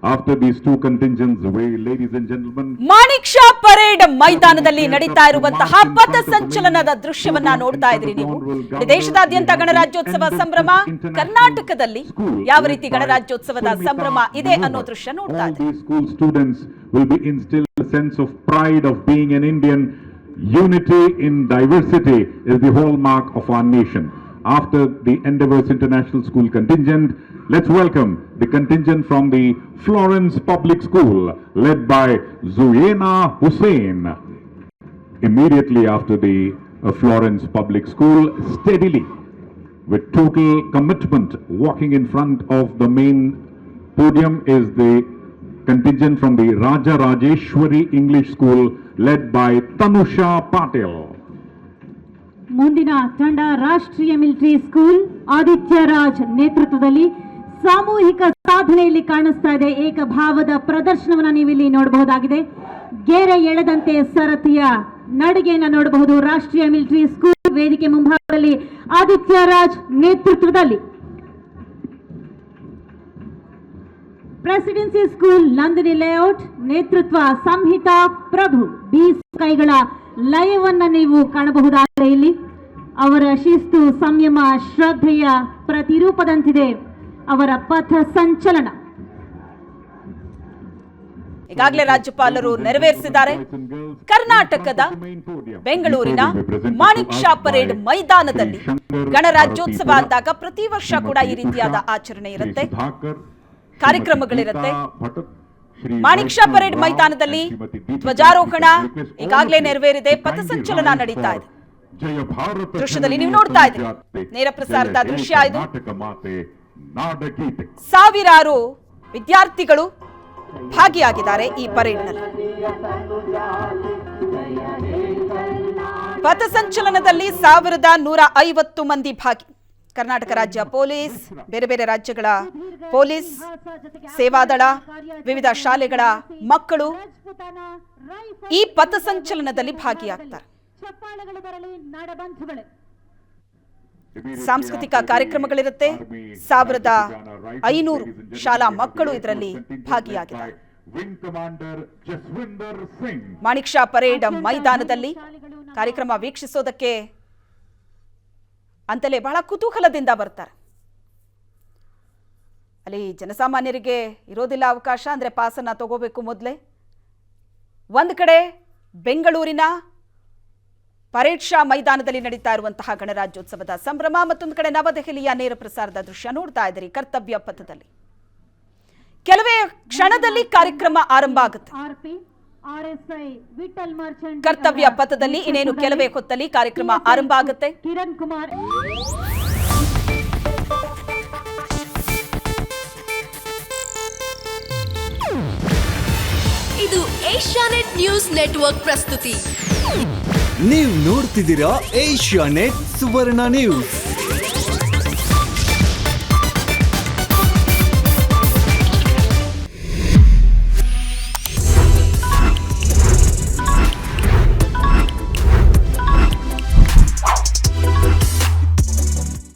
After these two contingents away, ladies and gentlemen, Manik Shah parade ಮೈದಾನದಲ್ಲಿ ನಡೀತಾ ಇರುವಂತಹ ಪಥಸಂಚಲನದ ದೃಶ್ಯವನ್ನ ನೋಡ್ತಾ ಇದ್ರಿ ನೀವು. ದೇಶದಾದ್ಯಂತ ಗಣರಾಜ್ಯೋತ್ಸವ ಸಂಭ್ರಮ, ಕರ್ನಾಟಕದಲ್ಲಿ ಯಾವ ರೀತಿ ಗಣರಾಜ್ಯೋತ್ಸವದ ಸಂಭ್ರಮ ಇದೆ ಅನ್ನೋ ದೃಶ್ಯ ನೋಡ್ತಾ ಇದ್ರಿ. school students will be instilled a sense of pride of being an Indian. Unity in diversity is the hallmark of our nation. After the Endeavours International School contingent, let's welcome the contingent from the Florence Public School, led by Zuena Hussain. Immediately after the Florence Public School, steadily, with total commitment, walking in front of the main podium is the contingent from the Raja Rajeshwari English School, led by Tanusha Patel. ಮುಂದಿನ ತಂಡ ರಾಷ್ಟ್ರೀಯ military school Aditya Raj ನೇತೃತ್ವದಲ್ಲಿ ಸಾಮೂಹಿಕ ಸಾಧನೆಯಲ್ಲಿ ಕಾಣಿಸ್ತಾ ಇದೆ. ಏಕಭಾವದ ಪ್ರದರ್ಶನವನ್ನು ನೀವು ಇಲ್ಲಿ ನೋಡಬಹುದಾಗಿದೆ. ಗೆರೆ ಎಳೆದಂತೆ ಸರತಿಯ ನಡಿಗೆಯನ್ನು ನೋಡಬಹುದು. ರಾಷ್ಟ್ರೀಯ ಮಿಲಿಟರಿ ಸ್ಕೂಲ್ ವೇದಿಕೆ ಮುಂಭಾಗದಲ್ಲಿ ಆದಿತ್ಯ ರಾಜ್ ನೇತೃತ್ವದಲ್ಲಿ. ಪ್ರೆಸಿಡೆನ್ಸಿ ಸ್ಕೂಲ್ ನಂದಿನಿ ಲೇಔಟ್ ನೇತೃತ್ವ ಸಂಹಿತಾ ಪ್ರಭು. ಬೀಸ್ ಕೈಗಳ ಲಯವನ್ನ ನೀವು ಕಾಣಬಹುದಾಗಿದೆ. ಇಲ್ಲಿ ಅವರ ಶಿಸ್ತು, ಸಂಯಮ, ಶ್ರದ್ಧೆಯ ಪ್ರತಿರೂಪದಂತಿದೆ ಅವರ ಪಥ ಸಂಚಲನ. ಈಗಾಗಲೇ ರಾಜ್ಯಪಾಲರು ನೆರವೇರಿಸಿದ್ದಾರೆ. ಕರ್ನಾಟಕದ ಬೆಂಗಳೂರಿನ ಮಾಣಿಕ್ ಶಾ ಪರೇಡ್ ಮೈದಾನದಲ್ಲಿ ಗಣರಾಜ್ಯೋತ್ಸವ ಅಂದಾಗ ಪ್ರತಿ ವರ್ಷ ಕೂಡ ಈ ರೀತಿಯಾದ ಆಚರಣೆ ಇರುತ್ತೆ, ಕಾರ್ಯಕ್ರಮಗಳಿರುತ್ತೆ. ಮಾಣಿಕ್ ಶಾ ಪರೇಡ್ ಮೈದಾನದಲ್ಲಿ ಧ್ವಜಾರೋಹಣ ಈಗಾಗಲೇ ನೆರವೇರಿದೆ, ಪಥಸಂಚಲನ ನಡೀತಾ ಇದೆ. ದೃಶ್ಯದಲ್ಲಿ ನೀವು ನೋಡ್ತಾ ಇದ್ದೀರಿ, ನೇರ ಪ್ರಸಾರದ ದೃಶ್ಯ ಇದು. ಸಾವಿರಾರು ವಿದ್ಯಾರ್ಥಿಗಳು ಭಾಗಿಯಾಗಿದ್ದಾರೆ ಈ ಪರೇಡ್ನಲ್ಲಿ. ಪಥಸಂಚಲನದಲ್ಲಿ 1150 ಮಂದಿ ಭಾಗಿ. ಕರ್ನಾಟಕ ರಾಜ್ಯ ಪೊಲೀಸ್, ಬೇರೆ ಬೇರೆ ರಾಜ್ಯಗಳ ಪೊಲೀಸ್, ಸೇವಾದಳ, ವಿವಿಧ ಶಾಲೆಗಳ ಮಕ್ಕಳು ಈ ಪಥಸಂಚಲನದಲ್ಲಿ ಭಾಗಿಯಾಗ್ತಾರೆ. ಸಾಂಸ್ಕೃತಿಕ ಕಾರ್ಯಕ್ರಮಗಳಿರುತ್ತೆ. 1500 ಶಾಲಾ ಮಕ್ಕಳು ಇದರಲ್ಲಿ ಭಾಗಿಯಾಗಿದ್ದಾರೆ. ಮಾಣಿಕ್ ಶಾ ಪರೇಡ್ ಮೈದಾನದಲ್ಲಿ ಕಾರ್ಯಕ್ರಮ ವೀಕ್ಷಿಸೋದಕ್ಕೆ ಅಂತಲೇ ಬಹಳ ಕುತೂಹಲದಿಂದ ಬರ್ತಾರೆ. ಅಲ್ಲಿ ಜನಸಾಮಾನ್ಯರಿಗೆ ಇರೋದಿಲ್ಲ ಅವಕಾಶ, ಅಂದರೆ ಪಾಸನ್ನು ತಗೋಬೇಕು ಮೊದಲೇ. ಒಂದು ಕಡೆ ಬೆಂಗಳೂರಿನ ಪರೇಡ್ ಶಾ ಮೈದಾನದಲ್ಲಿ ನಡೀತಾ ಇರುವಂತಹ ಗಣರಾಜ್ಯೋತ್ಸವದ ಸಂಭ್ರಮ, ಮತ್ತೊಂದು ಕಡೆ ನವದೆಹಲಿಯ ನೇರ ಪ್ರಸಾರದ ದೃಶ್ಯ ನೋಡ್ತಾ ಇದ್ದೀರಿ. ಕರ್ತವ್ಯ ಪಥದಲ್ಲಿ ಕೆಲವೇ ಕ್ಷಣದಲ್ಲಿ ಕಾರ್ಯಕ್ರಮ ಆರಂಭ ಆಗುತ್ತೆ. ಕರ್ತವ್ಯ ಪಥದಲ್ಲಿ ಇನ್ನೇನು ಕೆಲವೇ ಹೊತ್ತಲ್ಲಿ ಕಾರ್ಯಕ್ರಮ ಆರಂಭ ಆಗುತ್ತೆ. ಕಿರಣ್ ಕುಮಾರ್ ಇದು ಏಷ್ಯಾನೆಟ್ ನ್ಯೂಸ್ ನೆಟ್ವರ್ಕ್ ಪ್ರಸ್ತುತಿ. ನೀವು ನೋಡ್ತಿದ್ದೀರಾ ಏಷ್ಯಾನೆಟ್ ಸುವರ್ಣ ನ್ಯೂಸ್.